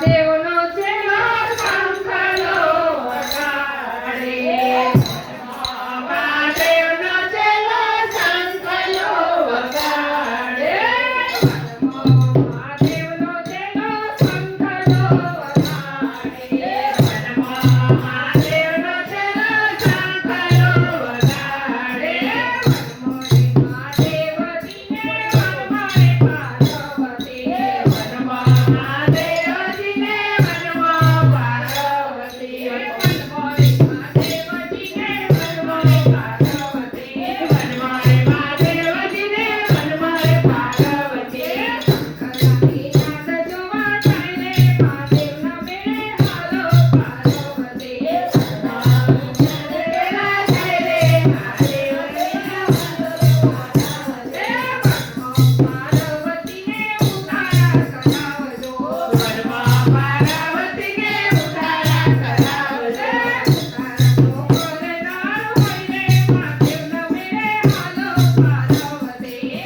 દેવનો ચેલો શંખલો વગાડે મહાદેવનો ચેલો શંખલો વગાડે મહાદેવનો ચેલો શંખલો વગાડે મહાદેવનો ચેલો શંખલો વગાડે મહાદેવજીને વનમાળે પાર્વતી મહાદેવજીને વનમાં પાર્વતી વનમાળે મહાદેવજીને વનમાળે પાર્વતી વનમાળે મહાદેવજીને વનમાળે પાર્વતી કલાની નાદ જોવા જાય રે મહાદેવના મેળે હાલો પાર્વતી કલાના જાય રે મહાદેવના પાર્વતીને ઉતારા કરાવજો વનમાં પાર્વતીને ઉતારા કરાવજો ઉતારા તો કરનાર હોય રે મહાદેવના મેળે હાલો પાર્વતી પાર્વતીને